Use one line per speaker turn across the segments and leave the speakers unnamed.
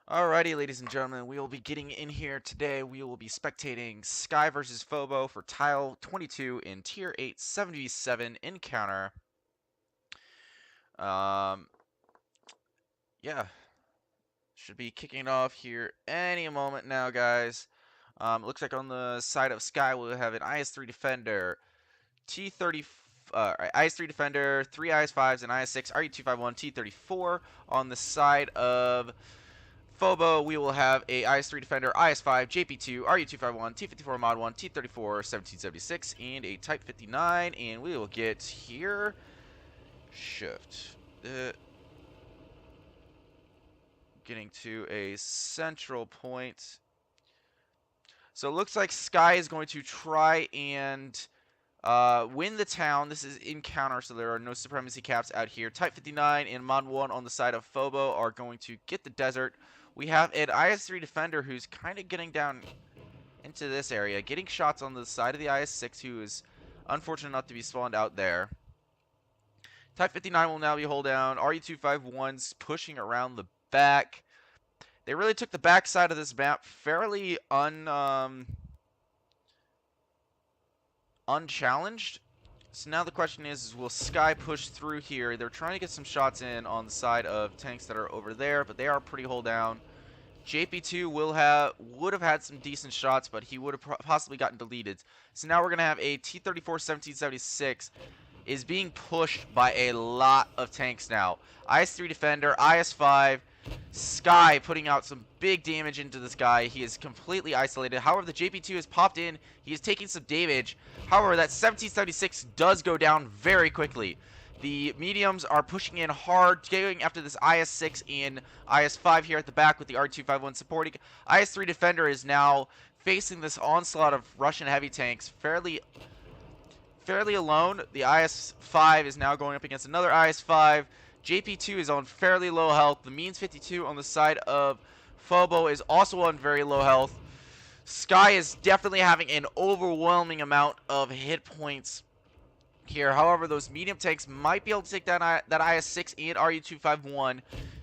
Alrighty, ladies and gentlemen, we will be getting in here today. We will be spectating Sky versus Phobo for Tile 22 in Tier 8 7v7 Encounter. Um, yeah, should be kicking off here any moment now, guys. Looks like on the side of Sky we'll have an IS-3 Defender, T30, IS-3 Defender, 3 IS-5s, and IS-6, RU251, T34. On the side of Phobo, we will have a IS-3 Defender, IS-5, JP2, RU251, T54 Mod 1, T34, 1776, and a Type 59, and we will get here, shift, getting to a central point. So it looks like Sky is going to try and win the town. This is encounter, so there are no supremacy caps out here. Type 59 and Mod 1 on the side of Phobo are going to get the desert. We have an IS-3 Defender who's kind of getting down into this area, getting shots on the side of the IS-6, who is unfortunate enough to be spawned out there. Type 59 will now be hold down. RU251's pushing around the back. They really took the back side of this map fairly unchallenged. So now the question is will Sky push through here? They're trying to get some shots in on the side of tanks that are over there, but they are pretty hold down. JP2 would have had some decent shots, but he would have possibly gotten deleted. So now we're going to have a T34 1776 is being pushed by a lot of tanks now. IS-3 Defender, IS-5, Sky putting out some big damage into this guy. He is completely isolated. However, the JP2 has popped in. He is taking some damage. However, that 1776 does go down very quickly. The mediums are pushing in hard, going after this IS-6 and IS-5 here at the back with the R251 supporting. IS-3 Defender is now facing this onslaught of Russian heavy tanks fairly alone. The IS-5 is now going up against another IS-5. JP2 is on fairly low health. The means 52 on the side of Phobo is also on very low health. Sky is definitely having an overwhelming amount of hit points here. However, those medium tanks might be able to take down that IS-6 and RU251.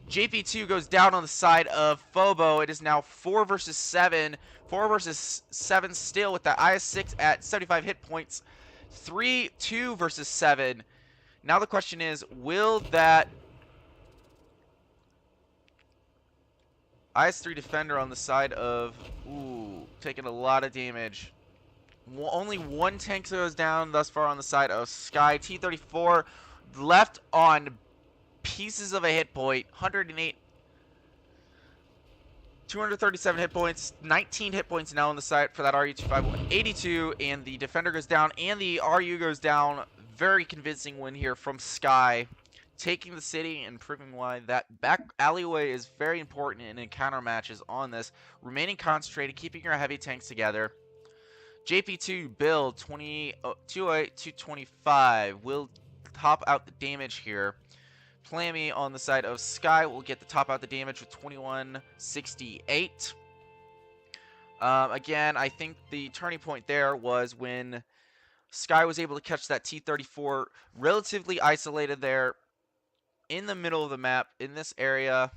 JP2 goes down on the side of Phobo. It is now 4 versus 7. 4 versus 7 still with that IS-6 at 75 hit points. 2 versus 7. Now the question is, will that IS-3 Defender on the side of, taking a lot of damage. Only one tank goes down thus far on the side of Sky. T34 left on pieces of a hit point. 108. 237 hit points. 19 hit points now on the side for that RU251. 82, and the Defender goes down, and the RU goes down. Very convincing win here from Sky. Taking the city and proving why that back alleyway is very important in encounter matches on this. Remaining concentrated, keeping your heavy tanks together. JP2 build 208, 225 will top out the damage here. Plammy on the side of Sky will get the top out the damage with 2168. Again, I think the turning point there was when Sky was able to catch that T34 relatively isolated there in the middle of the map in this area.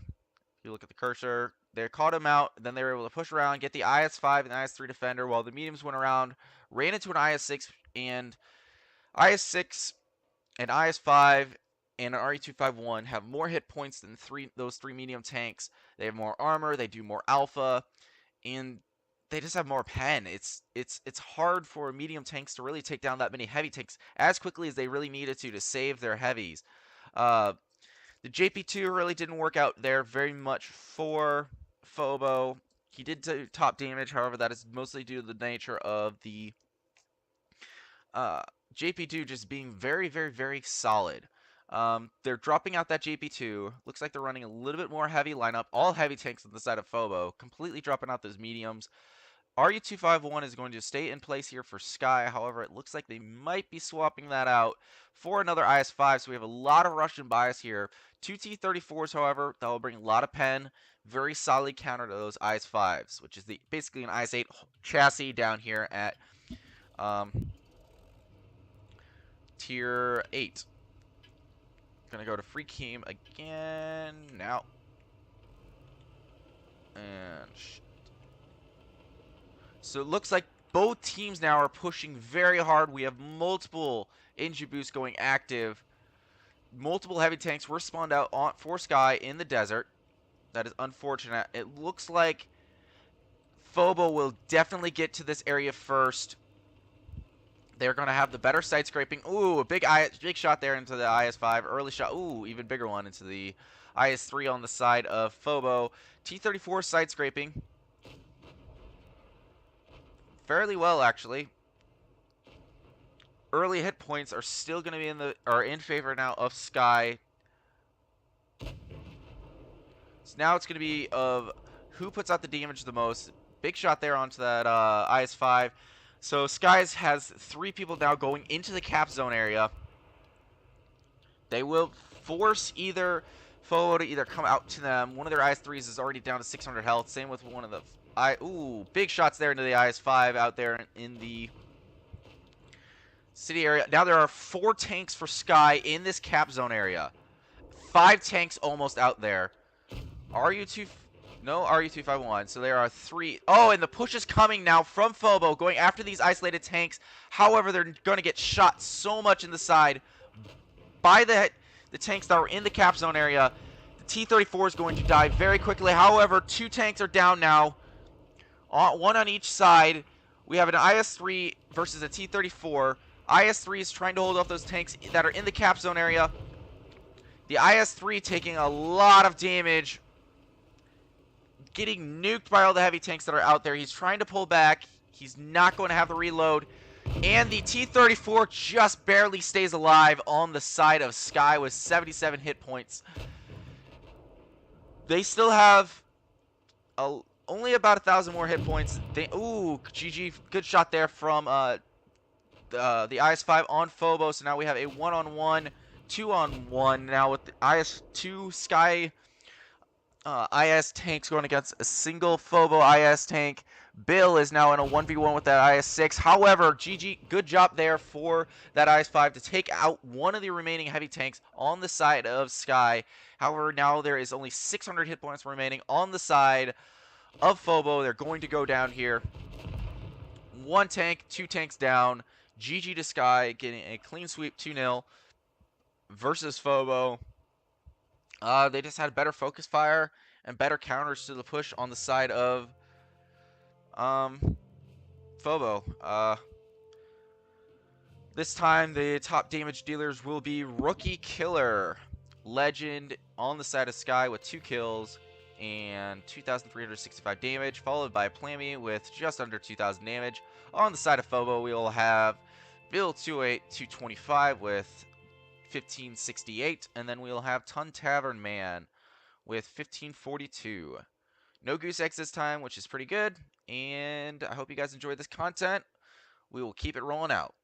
If you look at the cursor, they caught him out, then they were able to push around, get the IS-5 and the IS-3 Defender, while the mediums went around, ran into an IS-6, and IS-6 and IS-5 and an RE-251 have more hit points than those three medium tanks. They have more armor, they do more alpha, and they just have more pen. It's hard for medium tanks to really take down that many heavy tanks as quickly as they really needed to save their heavies. The JP2 really didn't work out there very much for Phobo. He did do top damage, however, that is mostly due to the nature of the JP2 just being very, very, very solid. They're dropping out that JP2. Looks like they're running a little bit more heavy lineup. All heavy tanks on the side of Phobo. Completely dropping out those mediums. RU251 is going to stay in place here for Sky. However, it looks like they might be swapping that out for another IS-5. So we have a lot of Russian bias here. 2 T34s, however, that will bring a lot of pen. Very solid counter to those IS-5s, which is basically an IS-8 chassis down here at Tier 8. Gonna go to free Keem again now. And so it looks like both teams now are pushing very hard. We have multiple engine boosts going active. Multiple heavy tanks were spawned out for Sky in the desert. That is unfortunate. It looks like Phobo will definitely get to this area first. They're going to have the better side scraping. Ooh, a big shot there into the IS-5. Early shot. Ooh, even bigger one into the IS-3 on the side of Phobo. T-34 side scraping. Fairly well, actually. Early hit points are still going to be in favor now of Sky. So now it's going to be of who puts out the damage the most. Big shot there onto that IS-5. So Skies has 3 people now going into the cap zone area. They will force either Phobo to either come out to them. One of their IS-3s is already down to 600 health. Same with one of the... Ooh, big shots there into the IS-5 out there in the city area. Now there are 4 tanks for Sky in this cap zone area. 5 tanks almost out there. RU2... No, RU251. So there are 3... Oh, and the push is coming now from Phobo, going after these isolated tanks. However, they're going to get shot so much in the side by the tanks that are in the cap zone area. The T-34 is going to die very quickly. However, 2 tanks are down now. One on each side. We have an IS-3 versus a T-34. IS-3 is trying to hold off those tanks that are in the cap zone area. The IS-3 taking a lot of damage, getting nuked by all the heavy tanks that are out there. He's trying to pull back. He's not going to have the reload. And the T-34 just barely stays alive on the side of Sky with 77 hit points. They still have only about 1,000 more hit points. Ooh, GG. Good shot there from the IS-5 on Phobo. So now we have a 1-on-1, 2-on-1 now with the IS-2 Sky IS tanks going against a single Phobo IS tank. Bill is now in a 1v1 with that IS-6. However, GG, good job there for that IS-5 to take out one of the remaining heavy tanks on the side of Sky. However, now there is only 600 hit points remaining on the side of Phobo. They're going to go down here. 1 tank, 2 tanks down. GG to Sky, getting a clean sweep 2-0 versus Phobo. They just had better focus fire and better counters to the push on the side of Phobo. This time the top damage dealers will be Rookie Killer, Legend on the side of Sky with 2 kills and 2,365 damage, followed by Plammy with just under 2,000 damage. On the side of Phobo, we will have Bill 225 with 1568, and then we'll have Ton Tavern Man with 1542. No goose eggs this time, which is pretty good, and I hope you guys enjoyed this content. We will keep it rolling out.